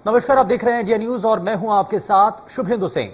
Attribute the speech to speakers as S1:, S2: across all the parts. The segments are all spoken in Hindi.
S1: नमस्कार, आप देख रहे हैं इंडिया न्यूज और मैं हूं आपके साथ शुभेंदु सिंह।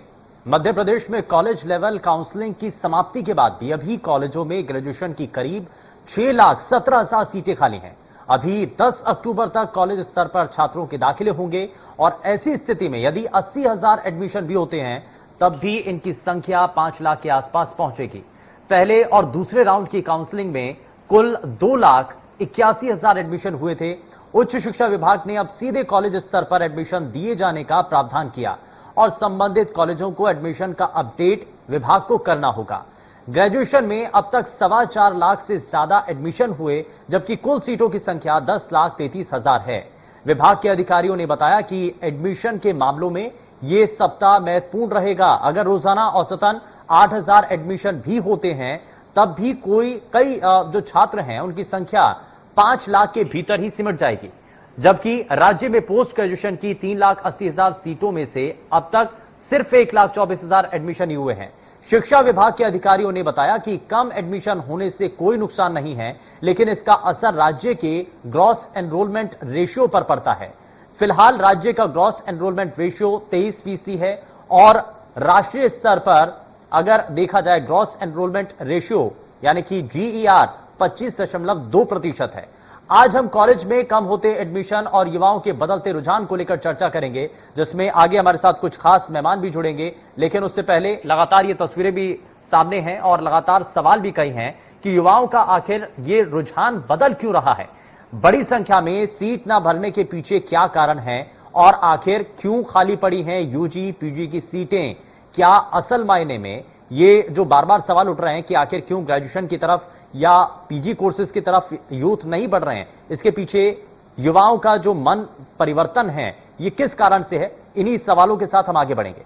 S1: मध्य प्रदेश में कॉलेज लेवल काउंसलिंग की समाप्ति के बाद भी अभी कॉलेजों में ग्रेजुएशन की करीब 6,17,000 सीटें खाली हैं। अभी 10 अक्टूबर तक कॉलेज स्तर पर छात्रों के दाखिले होंगे और ऐसी स्थिति में यदि 80,000 एडमिशन भी होते हैं तब भी इनकी संख्या 5 लाख के आसपास पहुंचेगी। पहले और दूसरे राउंड की काउंसलिंग में कुल 2,81,000 एडमिशन हुए थे। उच्च शिक्षा विभाग ने अब सीधे कॉलेज स्तर पर एडमिशन दिए जाने का प्रावधान किया और संबंधित कॉलेजों को एडमिशन का अपडेट विभाग को करना होगा। ग्रेजुएशन में अब तक 4.25 लाख से ज्यादा एडमिशन हुए, जबकि कुल सीटों की संख्या 10,33,000 है। विभाग के अधिकारियों ने बताया कि एडमिशन के मामलों में यह सप्ताह महत्वपूर्ण रहेगा। अगर रोजाना औसतन 8,000 एडमिशन भी होते हैं तब भी कई जो छात्र हैं उनकी संख्या 5 लाख के भीतर ही सिमट जाएगी, जबकि राज्य में पोस्ट ग्रेजुएशन की 3,80,000 सीटों में से अब तक सिर्फ 1,24,000 एडमिशन हुए हैं। शिक्षा विभाग के अधिकारियों ने बताया कि कम एडमिशन होने से कोई नुकसान नहीं है, लेकिन इसका असर राज्य के ग्रॉस एनरोलमेंट रेशियो पर पड़ता है। फिलहाल राज्य का ग्रॉस एनरोलमेंट रेशियो 23% है और राष्ट्रीय स्तर पर अगर देखा जाए ग्रॉस एनरोलमेंट रेशियो यानी कि GER 25.2% है। आज हम कॉलेज में कम होते एडमिशन और युवाओं के बदलते रुझान को लेकर चर्चा करेंगे, जिसमें आगे हमारे साथ कुछ खास मेहमान भी जुड़ेंगे। लेकिन उससे पहले लगातार ये तस्वीरें भी सामने हैं और लगातार सवाल भी कई हैं कि युवाओं का आखिर ये रुझान बदल क्यों रहा है। बड़ी संख्या में सीट ना भरने के पीछे क्या कारण है और आखिर क्यों खाली पड़ी हैं UG PG की सीटें। क्या असल मायने में ये जो बार बार सवाल उठ रहे हैं कि आखिर क्यों ग्रेजुएशन की तरफ या PG कोर्सेज की तरफ यूथ नहीं बढ़ रहे हैं, इसके पीछे युवाओं का जो मन परिवर्तन है ये किस कारण से है, इन्हीं सवालों के साथ हम आगे बढ़ेंगे।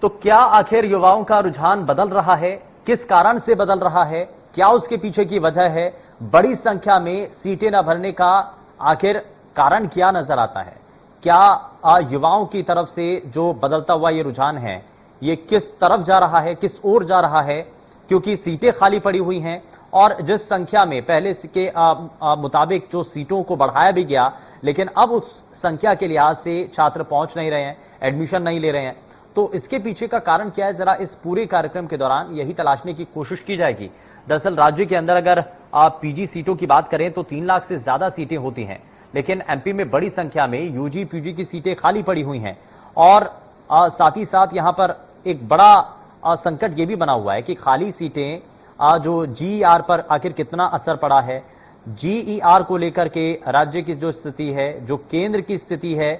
S1: तो क्या आखिर युवाओं का रुझान बदल रहा है, किस कारण से बदल रहा है, क्या उसके पीछे की वजह है, बड़ी संख्या में सीटें न भरने का आखिर कारण क्या नजर आता है, क्या युवाओं की तरफ से जो बदलता हुआ ये रुझान है ये किस तरफ जा रहा है, किस ओर जा रहा है, क्योंकि सीटें खाली पड़ी हुई हैं और जिस संख्या में पहले के मुताबिक जो सीटों को बढ़ाया भी गया, लेकिन अब उस संख्या के लिहाज से छात्र पहुंच नहीं रहे हैं, एडमिशन नहीं ले रहे हैं। तो इसके पीछे का कारण क्या है, जरा इस पूरे कार्यक्रम के दौरान यही तलाशने की कोशिश की जाएगी। दरअसल राज्य के अंदर अगर आप PG सीटों की बात करें तो 3 लाख से ज्यादा सीटें होती हैं, लेकिन MP में बड़ी संख्या में UG PG की सीटें खाली पड़ी हुई हैं और साथ ही साथ यहां पर एक बड़ा संकट ये भी बना हुआ है कि खाली सीटें जो GER पर आखिर कितना असर पड़ा है। GER को लेकर के राज्य की जो स्थिति है, जो केंद्र की स्थिति है,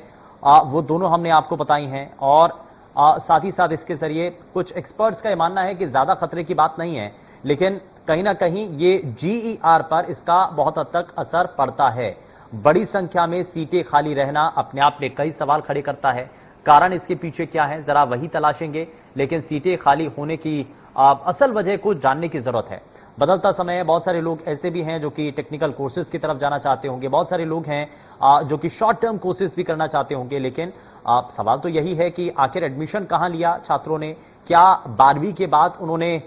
S1: वो दोनों हमने आपको बताई हैं और साथ ही साथ इसके जरिए कुछ एक्सपर्ट्स का यह मानना है कि ज्यादा खतरे की बात नहीं है, लेकिन कहीं ना कहीं ये GER पर इसका बहुत हद तक असर पड़ता है। बड़ी संख्या में सीटें खाली रहना अपने आप में कई सवाल खड़े करता है। कारण इसके पीछे क्या है, जरा वही तलाशेंगे, लेकिन सीटें खाली होने की असल वजह को जानने की जरूरत है। बदलता समय है, बहुत सारे लोग ऐसे भी हैं जो कि टेक्निकल कोर्सेज की तरफ जाना चाहते होंगे, बहुत सारे लोग हैं जो कि शॉर्ट टर्म कोर्सेज भी करना चाहते होंगे, लेकिन सवाल तो यही है कि आखिर एडमिशन कहां लिया छात्रों ने, क्या 12वीं के बाद उन्होंने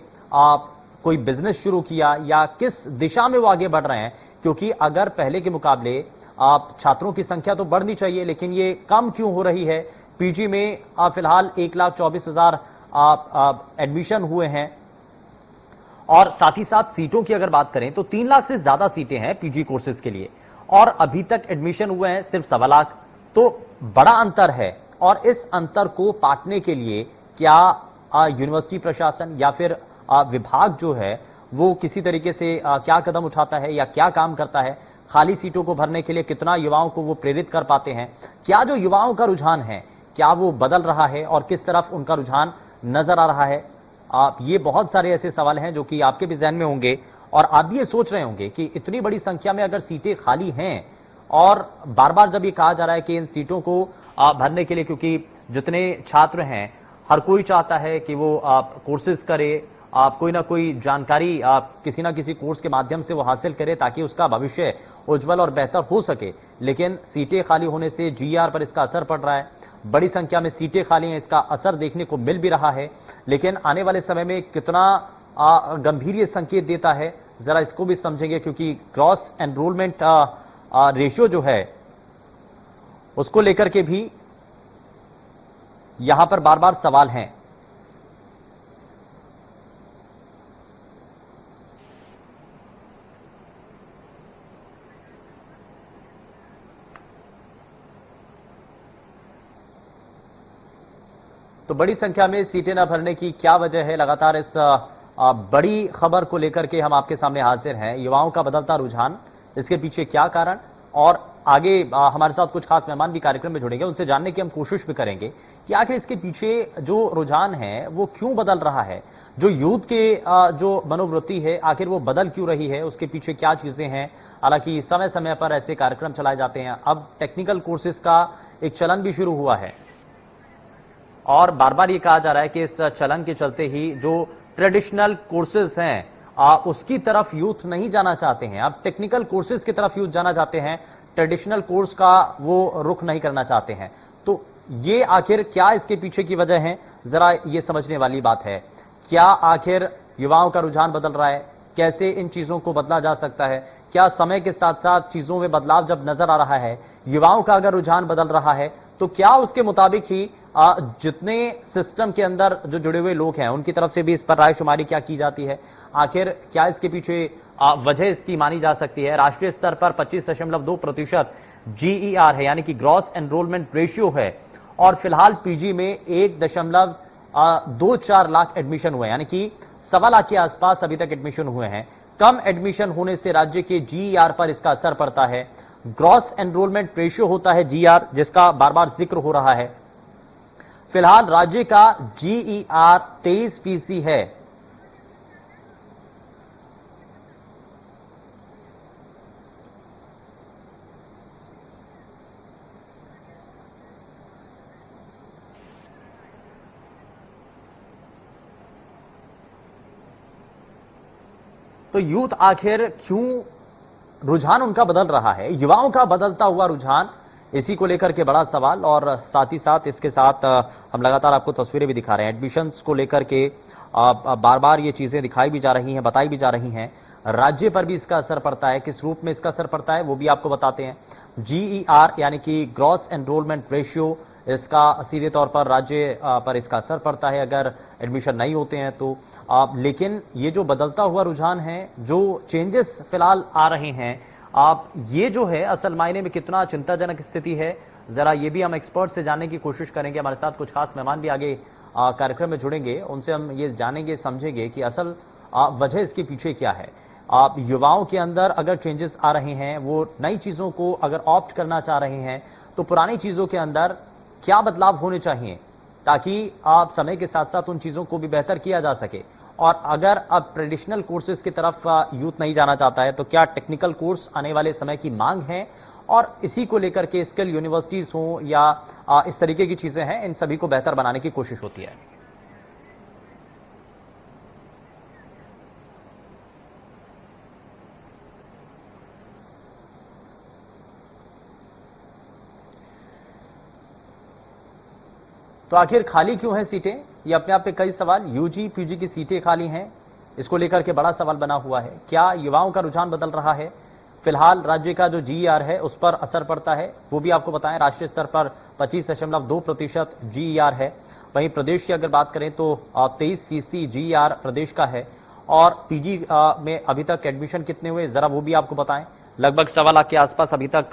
S1: कोई बिजनेस शुरू किया या किस दिशा में वो आगे बढ़ रहे हैं। क्योंकि अगर पहले के मुकाबले छात्रों की संख्या तो बढ़नी चाहिए, लेकिन ये कम क्यों हो रही है। PG में फिलहाल 1,24,000 एडमिशन हुए हैं और साथ ही साथ सीटों की अगर बात करें तो 3 लाख से ज्यादा सीटें हैं PG कोर्सेज के लिए और अभी तक एडमिशन हुए हैं सिर्फ 1.25 लाख। तो बड़ा अंतर है और इस अंतर को पाटने के लिए क्या यूनिवर्सिटी प्रशासन या फिर विभाग जो है वो किसी तरीके से क्या कदम उठाता है या क्या काम करता है, खाली सीटों को भरने के लिए कितना युवाओं को वो प्रेरित कर पाते हैं, क्या जो युवाओं का रुझान है क्या वो बदल रहा है और किस तरफ उनका रुझान नजर आ रहा है। ये बहुत सारे ऐसे सवाल हैं जो कि आपके भी जहन में होंगे और आप भी ये सोच रहे होंगे कि इतनी बड़ी संख्या में अगर सीटें खाली हैं और बार बार जब ये कहा जा रहा है कि इन सीटों को भरने के लिए, क्योंकि जितने छात्र हैं हर कोई चाहता है कि वो कोर्सेज करे, कोई ना कोई जानकारी किसी ना किसी कोर्स के माध्यम से वो हासिल करे ताकि उसका भविष्य उज्जवल और बेहतर हो सके, लेकिन सीटें खाली होने से GER पर इसका असर पड़ रहा है। बड़ी संख्या में सीटें खाली हैं, इसका असर देखने को मिल भी रहा है। लेकिन आने वाले समय में कितना गंभीर ये संकेत देता है, जरा इसको भी समझेंगे, क्योंकि ग्रॉस एनरोलमेंट रेशियो जो है उसको लेकर के भी यहां पर बार बार सवाल हैं। तो बड़ी संख्या में सीटें न भरने की क्या वजह है, लगातार इस बड़ी खबर को लेकर के हम आपके सामने हाजिर हैं। युवाओं का बदलता रुझान, इसके पीछे क्या कारण, और आगे हमारे साथ कुछ खास मेहमान भी कार्यक्रम में जुड़ेंगे, उनसे जानने की हम कोशिश भी करेंगे कि आखिर इसके पीछे जो रुझान है वो क्यों बदल रहा है, जो यूथ के जो मनोवृत्ति है आखिर वो बदल क्यों रही है, उसके पीछे क्या चीजें हैं। हालांकि समय समय पर ऐसे कार्यक्रम चलाए जाते हैं। अब टेक्निकल कोर्सेज का एक चलन भी शुरू हुआ है और बार बार ये कहा जा रहा है कि इस चलन के चलते ही जो ट्रेडिशनल कोर्सेज हैं उसकी तरफ यूथ नहीं जाना चाहते हैं, अब टेक्निकल कोर्सेज की तरफ यूथ जाना चाहते हैं, ट्रेडिशनल कोर्स का वो रुख नहीं करना चाहते हैं। तो ये आखिर क्या इसके पीछे की वजह है, जरा ये समझने वाली बात है। क्या आखिर युवाओं का रुझान बदल रहा है, कैसे इन चीजों को बदला जा सकता है, क्या समय के साथ साथ चीजों में बदलाव जब नजर आ रहा है, युवाओं का अगर रुझान बदल रहा है तो क्या उसके मुताबिक ही जितने सिस्टम के अंदर जो जुड़े हुए लोग हैं उनकी तरफ से भी इस पर रायशुमारी क्या की जाती है, आखिर क्या इसके पीछे वजह इसकी मानी जा सकती है। राष्ट्रीय स्तर पर 25.2% GER है, यानी कि ग्रॉस एनरोलमेंट रेशियो है, और फिलहाल पीजी में 1.24 लाख एडमिशन हुए, यानी कि 1.25 लाख के आसपास अभी तक एडमिशन हुए हैं। कम एडमिशन होने से राज्य के GER पर इसका असर पड़ता है। ग्रॉस एनरोलमेंट रेशियो होता है GR, जिसका बार बार जिक्र हो रहा है। फिलहाल राज्य का GER 23% है। तो यूथ आखिर क्यों रुझान उनका बदल रहा है, युवाओं का बदलता हुआ रुझान, इसी को लेकर के बड़ा सवाल। और साथ ही साथ इसके साथ हम लगातार आपको तस्वीरें भी दिखा रहे हैं, एडमिशंस को लेकर के बार बार ये चीजें दिखाई भी जा रही हैं, बताई भी जा रही हैं। राज्य पर भी इसका असर पड़ता है, किस रूप में इसका असर पड़ता है वो भी आपको बताते हैं। GER यानी कि ग्रॉस एनरोलमेंट रेशियो, इसका सीधे तौर पर राज्य पर इसका असर पड़ता है अगर एडमिशन नहीं होते हैं तो। लेकिन ये जो बदलता हुआ रुझान है, जो चेंजेस फिलहाल आ रहे हैं, ये जो है असल मायने में कितना चिंताजनक स्थिति है, जरा ये भी हम एक्सपर्ट से जानने की कोशिश करेंगे। हमारे साथ कुछ खास मेहमान भी आगे कार्यक्रम में जुड़ेंगे, उनसे हम ये जानेंगे समझेंगे कि असल वजह इसके पीछे क्या है। युवाओं के अंदर अगर चेंजेस आ रहे हैं, वो नई चीजों को अगर ऑप्ट करना चाह रहे हैं, तो पुरानी चीजों के अंदर क्या बदलाव होने चाहिए ताकि आप समय के साथ साथ उन चीजों को भी बेहतर किया जा सके। और अगर अब ट्रेडिशनल कोर्सेज की तरफ यूथ नहीं जाना चाहता है तो क्या टेक्निकल कोर्स आने वाले समय की मांग है, और इसी को लेकर के स्किल यूनिवर्सिटीज हो या इस तरीके की चीजें हैं, इन सभी को बेहतर बनाने की कोशिश होती है। तो आखिर खाली क्यों है सीटें, ये अपने आप में कई सवाल। यूजी पीजी की सीटें खाली हैं, इसको लेकर के बड़ा सवाल बना हुआ है। क्या युवाओं का रुझान बदल रहा है, फिलहाल राज्य का जो GER है उस पर असर पड़ता है, वो भी आपको बताएं। राष्ट्रीय स्तर पर 25.2% GER है। वहीं प्रदेश की अगर बात करें तो 23% GER प्रदेश का है। और पीजी में अभी तक एडमिशन कितने हुए, जरा वो भी आपको बताएं। लगभग 1.25 लाख के आसपास अभी तक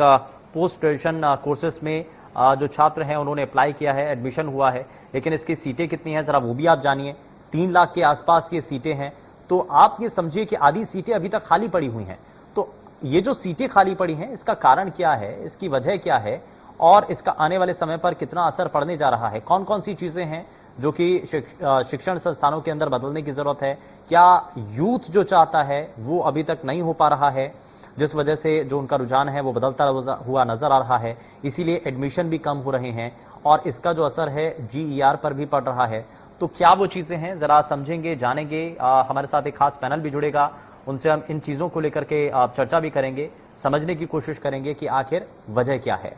S1: पोस्ट ग्रेजुएशन कोर्सेस में जो छात्र हैं उन्होंने अप्लाई किया है, एडमिशन हुआ है। लेकिन इसकी सीटें कितनी हैं, जरा वो भी आप जानिए। 3 लाख के आसपास ये सीटें हैं। तो आप ये समझिए कि आधी सीटें अभी तक खाली पड़ी हुई हैं। तो ये जो सीटें खाली पड़ी हैं, इसका कारण क्या है, इसकी वजह क्या है, और इसका आने वाले समय पर कितना असर पड़ने जा रहा है, कौन कौन सी चीजें हैं जो कि शिक्षण संस्थानों के अंदर बदलने की जरूरत है। क्या यूथ जो चाहता है वो अभी तक नहीं हो पा रहा है, जिस वजह से जो उनका रुझान है वो बदलता हुआ नजर आ रहा है, इसीलिए एडमिशन भी कम हो रहे हैं, और इसका जो असर है GER पर भी पड़ रहा है। तो क्या वो चीजें हैं, जरा समझेंगे, जानेंगे। हमारे साथ एक खास पैनल भी जुड़ेगा, उनसे हम इन चीजों को लेकर के चर्चा भी करेंगे, समझने की कोशिश करेंगे कि आखिर वजह क्या है।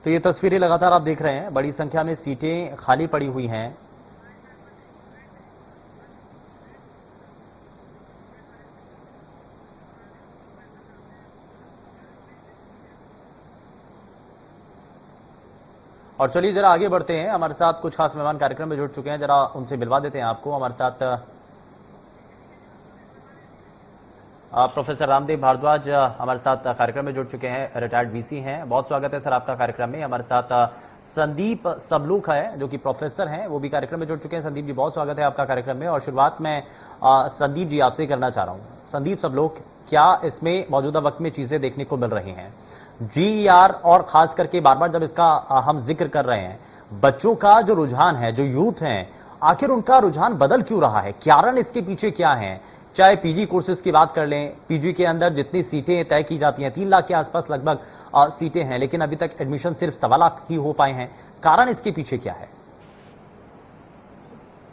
S1: तो ये तस्वीरें लगातार आप देख रहे हैं, बड़ी संख्या में सीटें खाली पड़ी हुई हैं। और चलिए जरा आगे बढ़ते हैं, हमारे साथ कुछ खास मेहमान कार्यक्रम में जुड़ चुके हैं, जरा उनसे मिलवा देते हैं आपको। हमारे साथ प्रोफेसर रामदेव भारद्वाज हमारे साथ कार्यक्रम में जुड़ चुके हैं, रिटायर्ड वीसी हैं। बहुत स्वागत है सर आपका कार्यक्रम में। हमारे साथ संदीप सबलूक है जो कि प्रोफेसर हैं, वो भी कार्यक्रम में जुड़ चुके हैं। संदीप जी बहुत स्वागत है आपका कार्यक्रम में। और शुरुआत में संदीप जी आपसे करना चाह रहा हूँ। संदीप सबलूक, क्या इसमें मौजूदा वक्त में चीजें देखने को मिल रही हैं? GER और खास करके बार बार जब इसका हम जिक्र कर रहे हैं, बच्चों का जो रुझान है, जो यूथ है, आखिर उनका रुझान बदल क्यों रहा है? कारण इसके पीछे क्या है? चाहे पीजी कोर्सेज की बात कर लें, पीजी के अंदर जितनी सीटें तय की जाती हैं 3 लाख के आसपास लगभग सीटें हैं, लेकिन अभी तक एडमिशन सिर्फ 1.25 लाख ही हो पाए हैं। कारण इसके पीछे क्या है?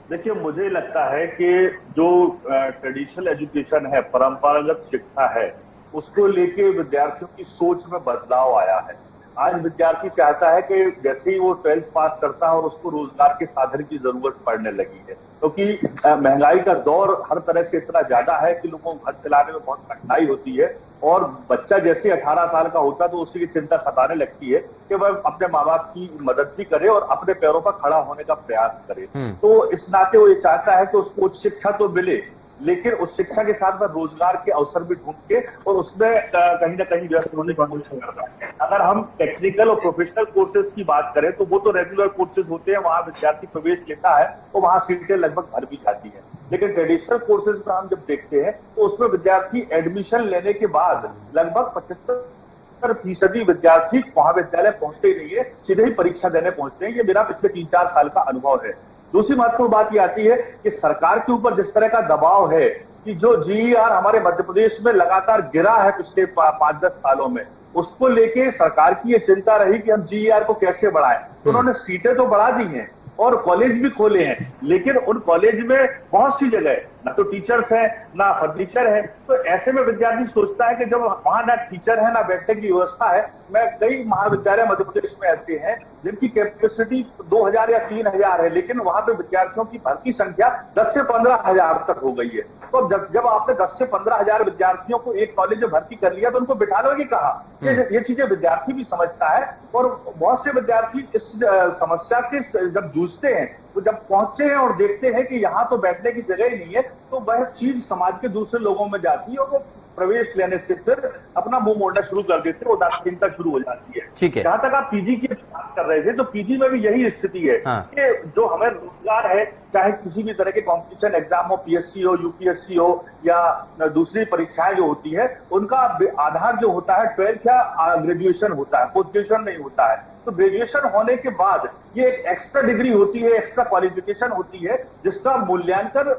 S2: देखिए, मुझे लगता है कि जो ट्रेडिशनल एजुकेशन है, परंपरागत शिक्षा है, उसको लेके विद्यार्थियों की सोच में बदलाव आया है। आज विद्यार्थी चाहता है कि जैसे ही वो 12th पास करता है और उसको रोजगार के साधन की जरूरत पड़ने लगी है, क्योंकि महंगाई का दौर हर तरह से इतना ज्यादा है कि लोगों को घर चलाने में बहुत कठिनाई होती है। और बच्चा जैसे 18 साल का होता है तो उसी की चिंता सताने लगती है कि वह अपने माँ बाप की मदद भी करे और अपने पैरों पर खड़ा होने का प्रयास करे। तो इस नाते वो ये चाहता है कि उसको उच्च शिक्षा तो मिले, लेकिन उस शिक्षा के साथ में रोजगार के अवसर भी ढूंढ के और उसमें कहीं ना कहीं व्यस्त होने की कोशिश करता है। अगर हम टेक्निकल और प्रोफेशनल कोर्सेज की बात करें तो वो तो रेगुलर कोर्सेज होते हैं, वहां विद्यार्थी प्रवेश लेता है तो वहां सीटें लगभग भर भी जाती है। लेकिन ट्रेडिशनल कोर्सेज में हम जब देखते हैं तो उसमें विद्यार्थी एडमिशन लेने के बाद लगभग 75% विद्यार्थी महाविद्यालय पहुंचते ही नहीं है, सीधे ही परीक्षा देने पहुंचते हैं। ये मेरा पिछले 3-4 साल का अनुभव है। दूसरी महत्वपूर्ण बात ये आती है कि सरकार के ऊपर जिस तरह का दबाव है कि जो GER हमारे मध्य प्रदेश में लगातार गिरा है पिछले 5-10 सालों में, उसको लेके सरकार की ये चिंता रही कि हम GER को कैसे बढ़ाएं। तो उन्होंने सीटें तो बढ़ा दी हैं और कॉलेज भी खोले हैं, लेकिन उन कॉलेज में बहुत सी जगह ना तो टीचर्स हैं ना फर्नीचर है। तो ऐसे में विद्यार्थी सोचता है कि जब वहां ना टीचर है ना बैठने की व्यवस्था है, मैं कई महाविद्यालय मध्य प्रदेश में ऐसे हैं जिनकी कैपेसिटी 2000 या 3000 है, लेकिन वहां पे विद्यार्थियों की भर्ती संख्या 10 से 15 हजार तक हो गई है। तो जब आपने 10 से 15 हजार विद्यार्थियों को एक कॉलेज में भर्ती कर लिया तो उनको बिठा लोगे कहाँ? ये चीजें विद्यार्थी भी समझता है। और बहुत से विद्यार्थी इस समस्या के जब जूझते हैं, तो जब पहुंचते हैं और देखते हैं कि यहाँ तो बैठने की जगह ही नहीं है, तो वह चीज समाज के दूसरे लोगों में जाती है और वो प्रवेश लेने से फिर अपना मुंह मोड़ना शुरू कर देते हैं, उदासीनता शुरू हो जाती है।
S1: ठीक है।
S2: जहां तक आप पीजी की बात कर रहे थे, तो पीजी में भी यही स्थिति है कि जो हमें रोजगार है, चाहे किसी भी तरह के कंपटीशन एग्जाम हो, PSC हो, UPSC हो या दूसरी परीक्षाएं जो होती है, उनका आधार जो होता है 12th या ग्रेजुएशन होता है, पोस्ट ग्रेजुएशन नहीं होता है। तो ग्रेजुएशन होने के बाद ये एक एक्स्ट्रा डिग्री होती है, एक्स्ट्रा क्वालिफिकेशन होती है, जिसका मूल्यांकन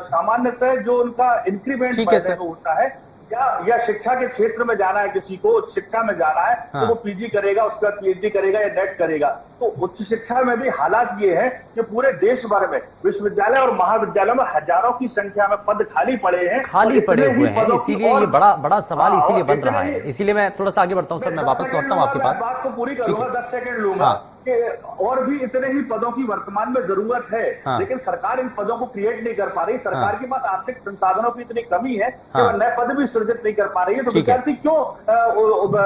S2: सामान्यतः जो उनका इंक्रीमेंट होता है या शिक्षा के क्षेत्र में जाना है, किसी को उच्च शिक्षा में जाना है तो वो PG करेगा, उसके बाद PhD करेगा या नेट करेगा। तो उच्च शिक्षा में भी हालात ये है कि पूरे देश भर में विश्वविद्यालय और महाविद्यालयों में हजारों की संख्या में पद खाली पड़े हैं,
S1: खाली पड़े हुए हैं। इसीलिए ये बड़ा सवाल इसीलिए बन रहा है। इसीलिए मैं थोड़ा सा आगे बढ़ता हूँ सर, मैं वापस लौटता हूँ आपके पास।
S2: बात को पूरी करूंगा, 10 सेकंड लूंगा। और भी इतने ही पदों की वर्तमान में जरूरत है, लेकिन सरकार इन पदों को क्रिएट नहीं कर पा रही। सरकार के पास आर्थिक संसाधनों की इतनी कमी है कि वह नए पद भी सृजित नहीं कर पा रही है। तो विद्यार्थी क्यों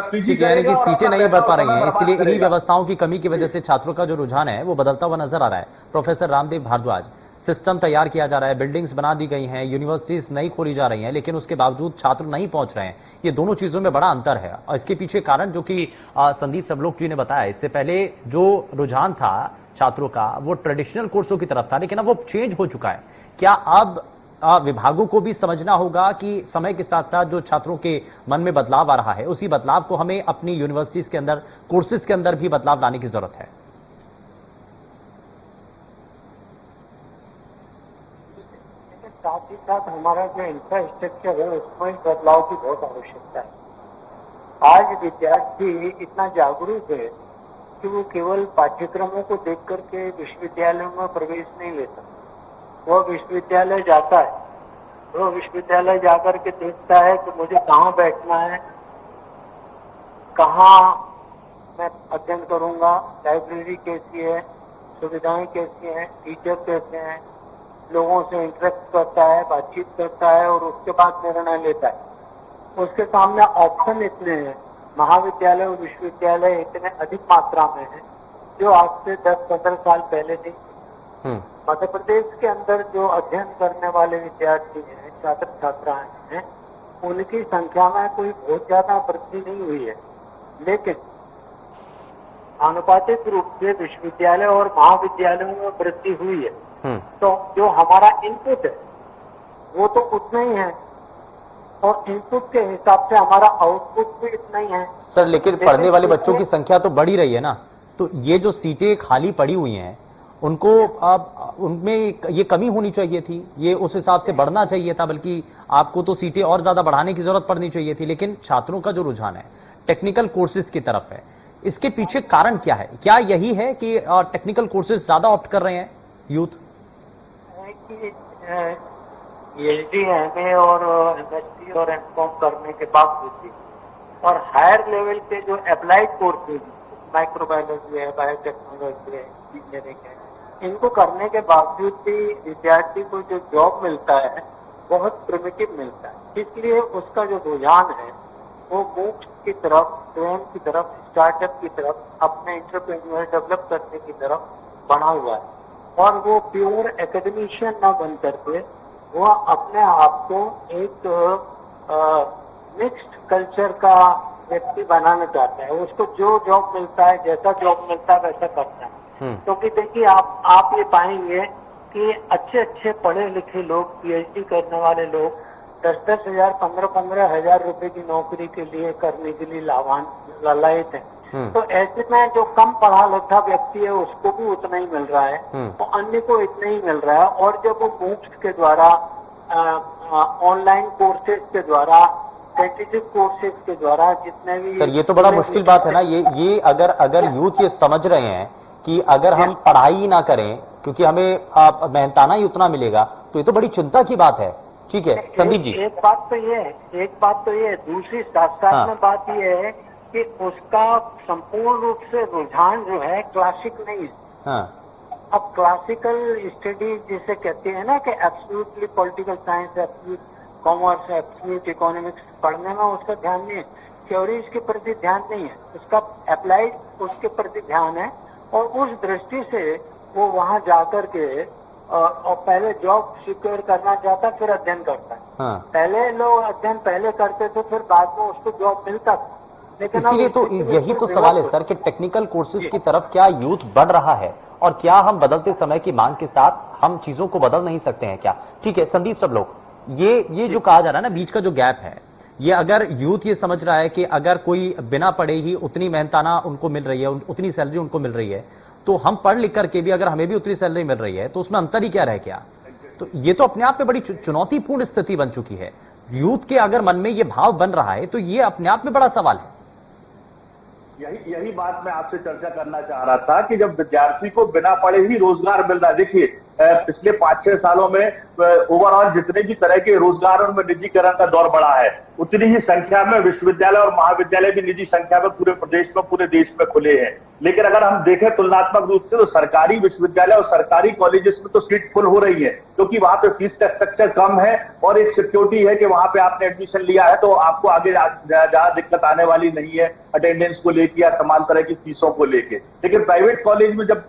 S2: PG
S1: यानी कि सीटें नहीं भर पा रही हैं, इसलिए इन्हीं व्यवस्थाओं की कमी की वजह से छात्रों का जो रुझान है वो बदलता हुआ नजर आ रहा है। प्रोफेसर रामदेव भारद्वाज, सिस्टम तैयार किया जा रहा है, बिल्डिंग्स बना दी गई हैं, यूनिवर्सिटीज नहीं खोली जा रही हैं, लेकिन उसके बावजूद छात्र नहीं पहुंच रहे हैं। ये दोनों चीजों में बड़ा अंतर है और इसके पीछे कारण जो कि संदीप सबलोक जी ने बताया, इससे पहले जो रुझान था छात्रों का वो ट्रेडिशनल कोर्सों की तरफ था, लेकिन अब वो चेंज हो चुका है। क्या अब विभागों को भी समझना होगा कि समय के साथ साथ जो छात्रों के मन में बदलाव आ रहा है, उसी बदलाव को हमें अपनी यूनिवर्सिटीज के अंदर, कोर्सेज के अंदर भी बदलाव लाने की जरूरत है?
S3: साथ ही साथ हमारा जो इंफ्रास्ट्रक्चर है उसमें बदलाव की बहुत आवश्यकता है। आज विद्यार्थी इतना जागरूक है कि वो केवल पाठ्यक्रमों को देख करके विश्वविद्यालयों में प्रवेश नहीं लेता। वह विश्वविद्यालय जाता है, वो विश्वविद्यालय जाकर के देखता है कि मुझे कहाँ बैठना है, कहाँ मैं अध्ययन करूंगा, लाइब्रेरी कैसी है, सुविधाएं कैसी हैं, टीचर कैसे हैं, लोगों से इंटरेक्ट करता है, बातचीत करता है और उसके बाद निर्णय लेता है। उसके सामने ऑप्शन इतने हैं, महाविद्यालय और विश्वविद्यालय इतने अधिक मात्रा में हैं जो आज से 10-15 साल पहले नहीं। मध्य प्रदेश के अंदर जो अध्ययन करने वाले विद्यार्थी हैं, छात्र छात्राएं हैं, उनकी संख्या में कोई बहुत ज्यादा वृद्धि नहीं हुई है, लेकिन आनुपातिक रूप से विश्वविद्यालय और महाविद्यालयों में वृद्धि हुई है। तो जो हमारा इनपुट है वो तो उतना ही है और इनपुट के हिसाब से हमारा आउटपुट भी इतना ही है।
S1: सर लेकिन पढ़ने वाले बच्चों की संख्या तो बढ़ ही रही है ना, तो ये जो सीटें खाली पड़ी हुई हैं उनको उनमें ये कमी होनी चाहिए थी, ये उस हिसाब से बढ़ना चाहिए था, बल्कि आपको तो सीटें और ज्यादा बढ़ाने की जरूरत पड़नी चाहिए थी। लेकिन छात्रों का जो रुझान है टेक्निकल कोर्सेज की तरफ है, इसके पीछे कारण क्या है? क्या यही है कि टेक्निकल कोर्सेज ज्यादा ऑप्ट कर रहे हैं यूथ?
S3: PhD, MA और MSc और MCOM करने के बावजूद भी और हायर लेवल के जो अप्लाइड कोर्सेज, माइक्रोबायोलॉजी है, बायोटेक्नोलॉजी है, इंजीनियरिंग है, इनको करने के बावजूद भी विद्यार्थी को जो जॉब मिलता है बहुत प्रिमिटिव मिलता है। इसलिए उसका जो रुझान है वो मूक्स की तरफ, स्वयं की तरफ, स्टार्टअप की तरफ, अपने एंटरप्रेन्योर डेवलप करने की तरफ बढ़ा हुआ है और वो प्योर एकेडमिशियन ना बन करके वो अपने आप को एक मिक्स्ड कल्चर का व्यक्ति बनाना चाहता है। उसको जो जॉब मिलता है, जैसा जॉब मिलता है वैसा करता है। क्योंकि देखिए आप ये पाएंगे कि अच्छे अच्छे पढ़े लिखे लोग, PhD करने वाले लोग 10-10 हजार, 15-15 हजार रुपए की नौकरी के लिए करने के लिए लालायित है। तो ऐसे में जो कम पढ़ा लिखा व्यक्ति है उसको भी उतना ही मिल रहा है, तो अन्य को इतना ही मिल रहा है। और जब वो मूक्स के द्वारा, ऑनलाइन कोर्सेज के द्वारा, स्ट्रेटेजिक कोर्सेज के द्वारा जितने भी,
S1: सर ये तो बड़ा मुश्किल बात है ना, ये अगर यूथ ये समझ रहे हैं कि अगर हम पढ़ाई ही ना करें क्योंकि हमें मेहनताना ही उतना मिलेगा, तो ये तो बड़ी चिंता की बात है। ठीक है संदीप जी,
S3: एक बात तो ये है, दूसरी साथ में बात ये है कि उसका संपूर्ण रूप से रुझान जो है क्लासिक नहीं है। अब क्लासिकल स्टडीज जिसे कहते हैं ना कि absolutely political science, absolute commerce, absolute economics पढ़ने में उसका ध्यान नहीं है, थ्योरीज के प्रति ध्यान नहीं है, उसका अप्लाइड उसके प्रति ध्यान है। और उस दृष्टि से वो वहां जाकर के और पहले जॉब सिक्योर करना चाहता, फिर अध्ययन करता है। पहले लोग अध्ययन पहले करते थे, फिर बाद में उसको जॉब मिलता था। लेकिन
S1: इसीलिए तो यही तो सवाल है सर कि टेक्निकल कोर्सेज की तरफ क्या यूथ बढ़ रहा है और क्या हम बदलते समय की मांग के साथ हम चीजों को बदल नहीं सकते हैं क्या? ठीक है संदीप, सब लोग ये जो कहा जा रहा है ना, बीच का जो गैप है, ये अगर यूथ ये समझ रहा है कि अगर कोई बिना पढ़े ही उतनी मेहनताना उनको मिल रही है, उतनी सैलरी उनको मिल रही है, तो हम पढ़ लिख करके भी अगर हमें भी उतनी सैलरी मिल रही है तो उसमें अंतर ही क्या रह गया? तो ये तो अपने आप में बड़ी चुनौतीपूर्ण स्थिति बन चुकी है। यूथ के अगर मन में ये भाव बन रहा है तो ये अपने आप में बड़ा सवाल है।
S2: यही बात मैं आपसे चर्चा करना चाह रहा था कि जब विद्यार्थी को बिना पढ़े ही रोजगार मिल रहा है, देखिए पिछले 5-6 सालों में ओवरऑल जितने भी तरह के रोजगारों में निजीकरण का दौर बढ़ा है, उतनी ही संख्या में विश्वविद्यालय और महाविद्यालय भी निजी संख्या में पूरे प्रदेश में, पूरे देश में खुले हैं। लेकिन अगर हम देखें तुलनात्मक रूप से तो सरकारी विश्वविद्यालय और सरकारी कॉलेजेस में तो सीट फुल हो रही है, क्योंकि वहां पे फीस का स्ट्रक्चर कम है और एक सिक्योरिटी है कि वहां पे आपने एडमिशन लिया है तो आपको आगे ज्यादा दिक्कत आने वाली नहीं है अटेंडेंस को लेकर या तमाम तरह की फीसों को लेके। लेकिन प्राइवेट कॉलेज में जब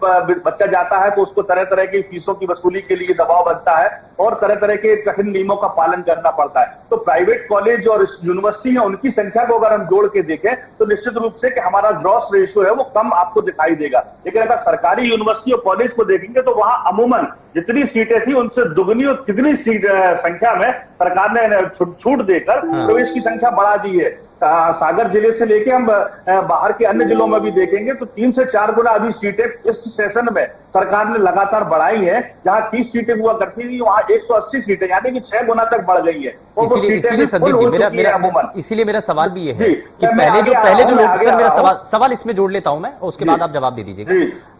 S2: बच्चा जाता है तो उसको तरह तरह की फीसों की वसूली के लिए दबाव बनता है और तरह तरह के कठिन नियमों का पालन करना पड़ता है। तो प्राइवेट कॉलेज और यूनिवर्सिटी है उनकी संख्या को अगर हम जोड़ के देखें तो निश्चित रूप से कि हमारा ग्रॉस रेशियो है वो कम आपको दिखाई देगा। लेकिन अगर सरकारी यूनिवर्सिटी और कॉलेज को देखेंगे तो वहां अमूमन जितनी सीटें थी उनसे दुगनी और तिगनी सीट संख्या में सरकार ने छूट देकर प्रवेश की संख्या बढ़ा दी है। सागर जिले से लेके हम बाहर के अन्य जिलों में भी देखेंगे तो 3 से 4 गुना अभी सीटें इस सेशन में सरकार ने लगातार बढ़ाई है। जहां 30 सीटें हुआ करती थी वहां 180 सीटें यानी कि 6 गुना तक बढ़ गई है।
S1: इसीलिए मेरा सवाल भी ये है कि पहले जो लोग, सर मेरा सवाल इसमें जोड़ लेता हूं मैं, उसके बाद आप जवाब दे दीजिएगा।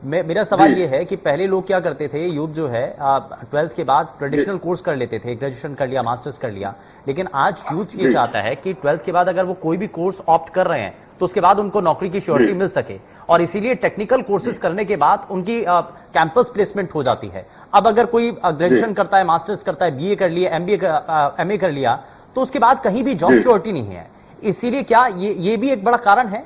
S1: मेरा सवाल ये है कि पहले लोग क्या करते थे, यूथ जो है 12th के बाद ट्रेडिशनल कोर्स कर लेते थे, ग्रेजुएशन कर लिया, मास्टर्स कर लिया। लेकिन आज यूथ ये चाहता है कि 12th के बाद अगर वो कोई भी कोर्स ऑप्ट कर रहे हैं तो उसके बाद उनको नौकरी की श्योरिटी मिल सके, और इसीलिए टेक्निकल कोर्सेज करने के बाद उनकी कैंपस प्लेसमेंट हो जाती है। अब अगर कोई ग्रेजुएशन करता है, मास्टर्स करता है, बीए कर लिया, एमए कर लिया, तो उसके बाद कहीं भी जॉब श्योरिटी नहीं है। इसीलिए क्या ये भी एक बड़ा कारण है?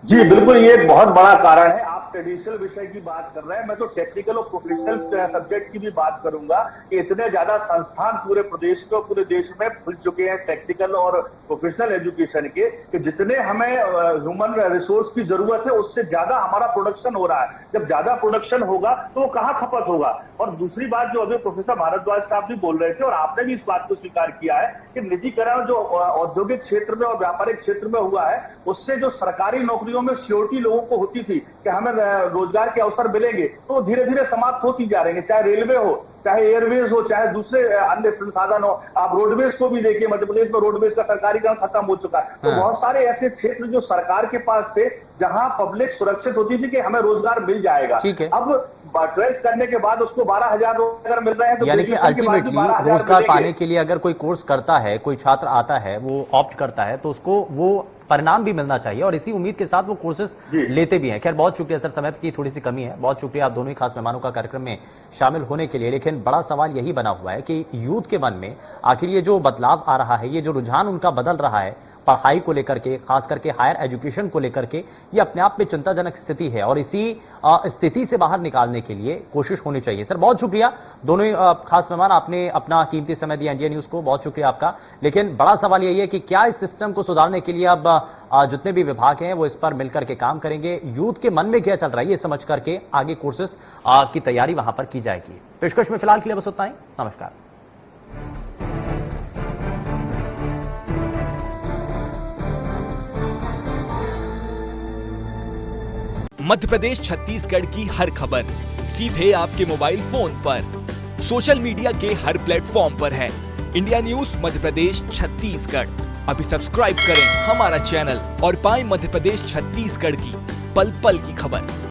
S2: जी बिल्कुल, ये एक बहुत बड़ा कारण है। आप ट्रेडिशनल विषय की बात कर रहे हैं, मैं तो टेक्निकल और प्रोफेशनल सब्जेक्ट की भी बात करूंगा कि इतने ज्यादा संस्थान पूरे प्रदेश में, पूरे देश में खुल चुके हैं टेक्निकल और प्रोफेशनल एजुकेशन के, कि जितने हमें ह्यूमन रिसोर्स की जरूरत है उससे ज्यादा हमारा प्रोडक्शन हो रहा है। जब ज्यादा प्रोडक्शन होगा तो वो कहाँ खपत होगा। और दूसरी बात जो अभी प्रोफेसर भारद्वाज साहब भी बोल रहे थे और आपने भी इस बात को स्वीकार किया है कि निजीकरण जो औद्योगिक क्षेत्र में और व्यापारिक क्षेत्र में हुआ है, उससे जो सरकारी नौकरियों में श्योरिटी लोगों को होती थी कि हमें रोजगार के अवसर मिलेंगे, तो धीरे धीरे समाप्त होती जा रही है। चाहे रेलवे हो, चाहे एयरवेज हो, चाहे दूसरे अन्य संसाधन हो। आप रोडवेज को भी देखिए, मध्य प्रदेश में रोडवेज का सरकारीकरण खत्म हो चुका है। तो बहुत सारे ऐसे क्षेत्र जो सरकार के पास थे जहां पब्लिक सुरक्षित होती थी कि हमें रोजगार मिल जाएगा।
S1: ठीक है।
S2: अब 12th करने के बाद उसको 12,000 अगर मिल रहे हैं तो
S1: यानी कि अल्टीमेटली रोजगार पाने के लिए अगर कोई कोर्स करता है, कोई छात्र आता है, वो ऑप्ट करता है, तो उसको वो परिणाम भी मिलना चाहिए, और इसी उम्मीद के साथ वो कोर्सेज लेते भी हैं। खैर, बहुत शुक्रिया सर, समय की थोड़ी सी कमी है। बहुत शुक्रिया आप दोनों ही खास मेहमानों का कार्यक्रम में शामिल होने के लिए। लेकिन बड़ा सवाल यही बना हुआ है कि यूथ के मन में आखिर ये जो बदलाव आ रहा है, ये जो रुझान उनका बदल रहा है पढ़ाई को लेकर के, खास करके हायर एजुकेशन को लेकर के, ये अपने आप में चिंताजनक स्थिति है, और इसी स्थिति से बाहर निकालने के लिए कोशिश होनी चाहिए। सर, बहुत शुक्रिया दोनों ही खास मेहमान, आपने अपना कीमती समय दिया इंडिया न्यूज को, बहुत शुक्रिया आपका। लेकिन बड़ा सवाल यही है कि क्या इस सिस्टम को सुधारने के लिए अब जितने भी विभाग हैं वो इस पर मिलकर के काम करेंगे, यूथ के मन में क्या चल रहा है ये समझ करके आगे कोर्सेस की तैयारी वहां पर की जाएगी। पेशकश में फिलहाल के लिए बस उतना ही। नमस्कार।
S4: मध्य प्रदेश छत्तीसगढ़ की हर खबर सीधे आपके मोबाइल फोन पर, सोशल मीडिया के हर प्लेटफॉर्म पर है। इंडिया न्यूज मध्य प्रदेश छत्तीसगढ़, अभी सब्सक्राइब करें हमारा चैनल और पाएं मध्य प्रदेश छत्तीसगढ़ की पल पल की खबर।